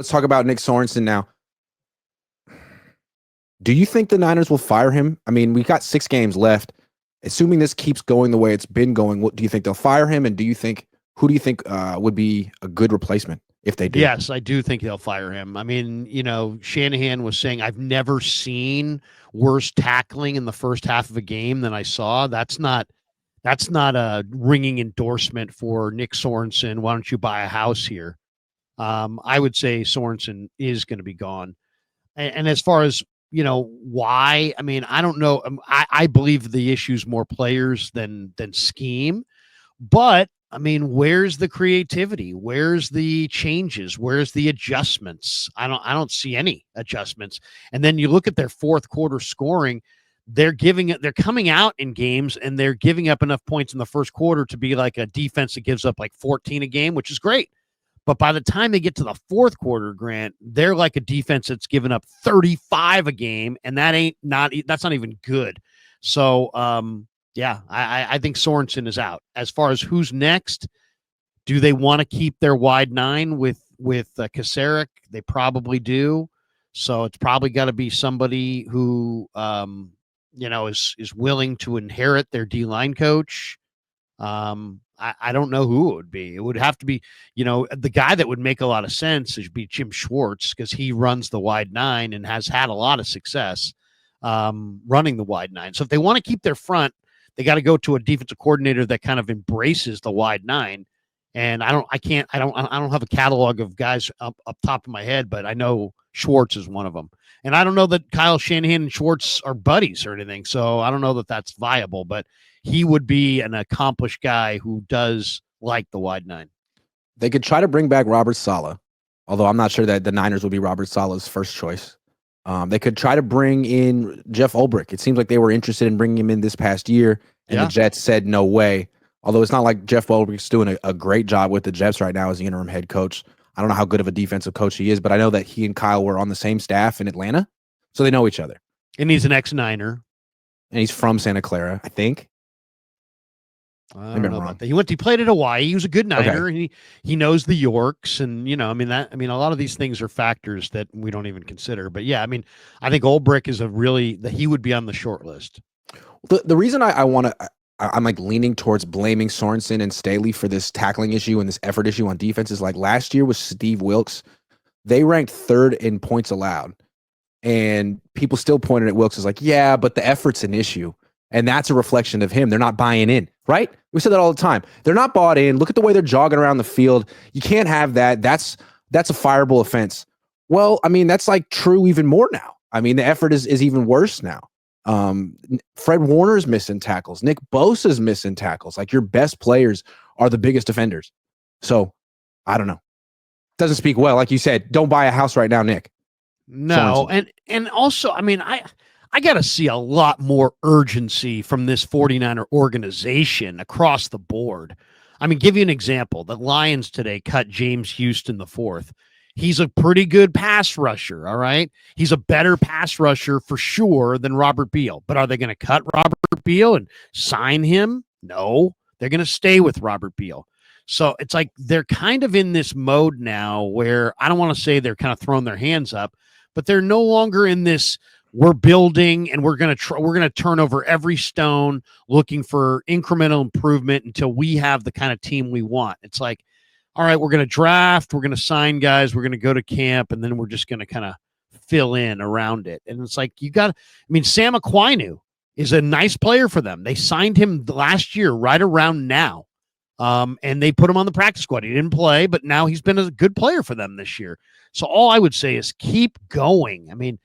Let's talk about Nick Sorensen now. Do you think the Niners will fire him? I mean, we got 6 games left. Assuming this keeps going the way it's been going, what do you think they'll fire him? And who do you think would be a good replacement if they do? Yes, I do think they'll fire him. I mean, Shanahan was saying, I've never seen worse tackling in the first half of a game than I saw. That's not a ringing endorsement for Nick Sorensen. Why don't you buy a house here? I would say Sorensen is going to be gone. And as far as, why, I mean, I don't know. I believe the issue's more players than scheme, but I mean, where's the creativity? Where's the changes? Where's the adjustments? I don't see any adjustments. And then you look at their fourth quarter scoring, they're coming out in games and they're giving up enough points in the first quarter to be like a defense that gives up like 14 a game, which is great. But by the time they get to the fourth quarter, Grant, they're like a defense that's given up 35 a game, and that's not even good. So, yeah, I think Sorensen is out. As far as who's next, do they want to keep their wide 9 with Kasarik? They probably do. So it's probably got to be somebody who is willing to inherit their D-line coach. I don't know who it would be. It would have to be, the guy that would make a lot of sense would be Jim Schwartz, because he runs the wide 9 and has had a lot of success running the wide 9. So if they want to keep their front, they got to go to a defensive coordinator that kind of embraces the wide 9. And I don't have a catalog of guys up top of my head, but I know Schwartz is one of them. And I don't know that Kyle Shanahan and Schwartz are buddies or anything. So I don't know that that's viable, but he would be an accomplished guy who does like the wide 9. They could try to bring back Robert Saleh, although I'm not sure that the Niners will be Robert Saleh's first choice. They could try to bring in Jeff Ulbrich. It seems like they were interested in bringing him in this past year, and the Jets said no way. Although it's not like Jeff Ulbrich's doing a great job with the Jets right now as the interim head coach. I don't know how good of a defensive coach he is, but I know that he and Kyle were on the same staff in Atlanta, so they know each other. And he's an ex-Niner. And he's from Santa Clara, I think. I don't know about that. He played at Hawaii. He was a good Niner. Okay. He knows the Yorks, and a lot of these things are factors that we don't even consider. But yeah, I mean, I think Ulbrich is he would be on the short list. The reason I'm like leaning towards blaming Sorensen and Staley for this tackling issue and this effort issue on defense is like last year with Steve Wilks, they ranked 3rd in points allowed, and people still pointed at Wilks as like, yeah, but the effort's an issue. And that's a reflection of him. They're not buying in, right? We said that all the time. They're not bought in. Look at the way they're jogging around the field. You can't have that. That's a fireable offense. Well, I mean, that's like true even more now. I mean, the effort is even worse now. Fred Warner's missing tackles. Nick Bosa's missing tackles. Like, your best players are the biggest defenders. So, I don't know. Doesn't speak well. Like you said, don't buy a house right now, Nick. No, and also, I mean, I got to see a lot more urgency from this 49er organization across the board. I mean, give you an example. The Lions today cut James Houston the 4th. He's a pretty good pass rusher, all right? He's a better pass rusher for sure than Robert Beal. But are they going to cut Robert Beal and sign him? No, they're going to stay with Robert Beal. So it's like they're kind of in this mode now where I don't want to say they're kind of throwing their hands up, but they're no longer in this we're building and we're going to turn over every stone looking for incremental improvement until we have the kind of team we want. It's like, all right, we're going to draft, we're going to sign guys, we're going to go to camp, and then we're just going to kind of fill in around it. And it's like, Sam Aquinu is a nice player for them. They signed him last year right around now. And they put him on the practice squad. He didn't play, but now he's been a good player for them this year. So all I would say is keep going. I mean,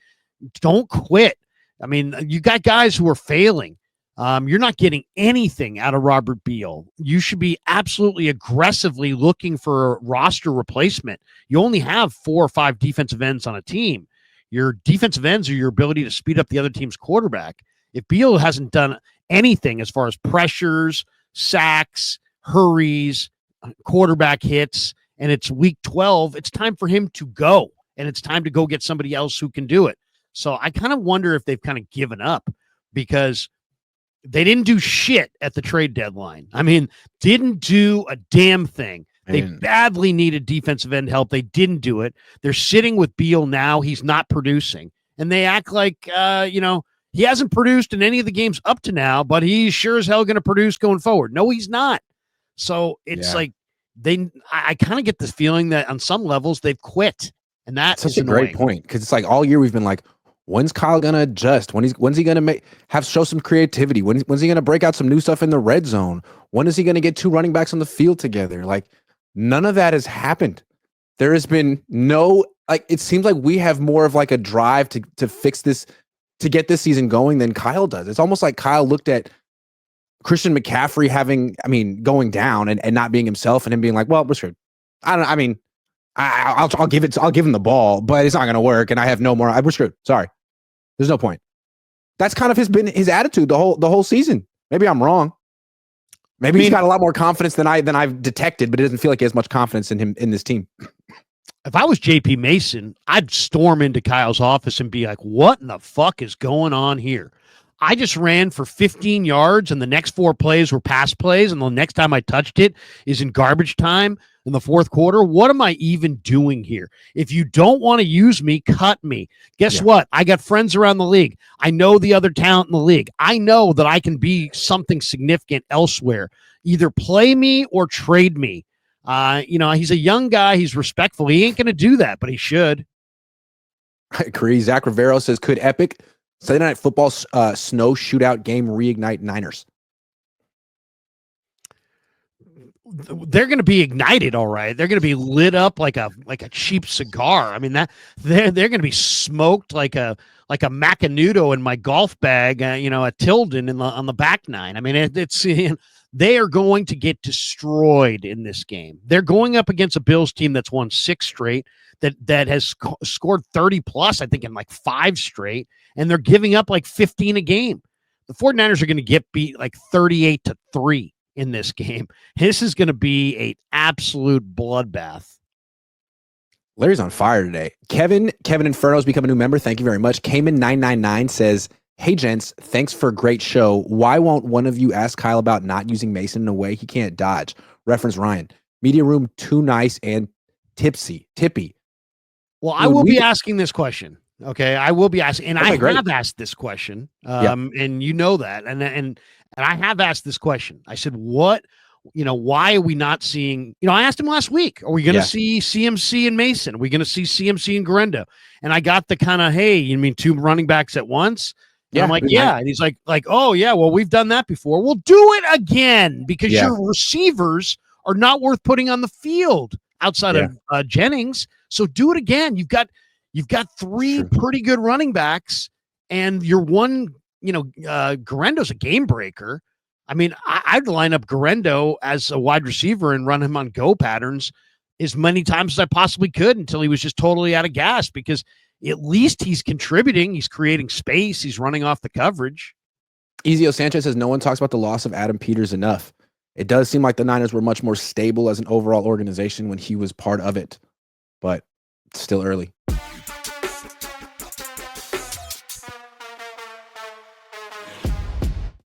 don't quit. I mean, you got guys who are failing. You're not getting anything out of Robert Beal. You should be absolutely aggressively looking for a roster replacement. You only have 4 or 5 defensive ends on a team. Your defensive ends are your ability to speed up the other team's quarterback. If Beal hasn't done anything as far as pressures, sacks, hurries, quarterback hits, and it's week 12, it's time for him to go, and it's time to go get somebody else who can do it. So I kind of wonder if they've kind of given up because they didn't do shit at the trade deadline. I mean, didn't do a damn thing. They Man. badly needed defensive end help. They didn't do it. They're sitting with Beal now. He's not producing. And they act like, he hasn't produced in any of the games up to now, but he's sure as hell going to produce going forward. No, he's not. So it's like I kind of get this feeling that on some levels they've quit. And that's such a great point, because it's like all year we've been like, when's Kyle gonna adjust? When's he gonna show some creativity? When's he gonna break out some new stuff in the red zone? When is he gonna get two running backs on the field together? Like, none of that has happened. There has been no, like, it seems like we have more of like a drive to fix this, to get this season going than Kyle does. It's almost like Kyle looked at Christian McCaffrey going down and not being himself, and him being like, well, we're screwed. I'll give him the ball, but it's not going to work. And I have no more. We're screwed. Sorry. There's no point. That's kind of been his attitude the whole season. Maybe I'm wrong. Maybe he's got a lot more confidence than I've detected, but it doesn't feel like he has much confidence in him, in this team. If I was JP Mason, I'd storm into Kyle's office and be like, what in the fuck is going on here? I just ran for 15 yards and the next 4 plays were pass plays. And the next time I touched it is in garbage time in the fourth quarter. What am I even doing here? If you don't want to use me, cut me. Guess what? I got friends around the league. I know the other talent in the league. I know that I can be something significant elsewhere. Either play me or trade me. He's a young guy. He's respectful. He ain't going to do that, but he should. I agree. Zach Rivero says, could Epic Sunday Night Football snow shootout game reignite Niners? They're going to be ignited, all right. They're going to be lit up like a cheap cigar. I mean, that they're going to be smoked like a Macanudo in my golf bag, at Tilden on the back nine. I mean, they are going to get destroyed in this game. They're going up against a Bills team that's won 6 straight, that has scored 30 plus, I think, in like 5 straight, and they're giving up like 15 a game. The 49ers are going to get beat like 38-3 in this game. This is going to be an absolute bloodbath. Larry's on fire today. Kevin Inferno's become a new member. Thank you very much. Cayman999 says, hey, gents, thanks for a great show. Why won't one of you ask Kyle about not using Mason in a way he can't dodge? Reference Ryan. Media room too nice and tippy. Well, I will be asking this question. Okay, I will be asking, and I have asked this question, and you know that, and I have asked this question. I said, why are we not seeing? I asked him last week, are we going to see CMC and Mason? Are we going to see CMC and Garendo? And I got the kind of, hey, you mean 2 running backs at once? And I'm like, yeah. And he's like, oh yeah, well, we've done that before. We'll do it again because your receivers are not worth putting on the field outside of Jennings. So do it again. You've got 3 pretty good running backs, and your one, Garendo's a game breaker. I mean, I'd line up Garendo as a wide receiver and run him on go patterns as many times as I possibly could until he was just totally out of gas, because at least he's contributing. He's creating space. He's running off the coverage. Ezio Sanchez says, no one talks about the loss of Adam Peters enough. It does seem like the Niners were much more stable as an overall organization when he was part of it, but it's still early.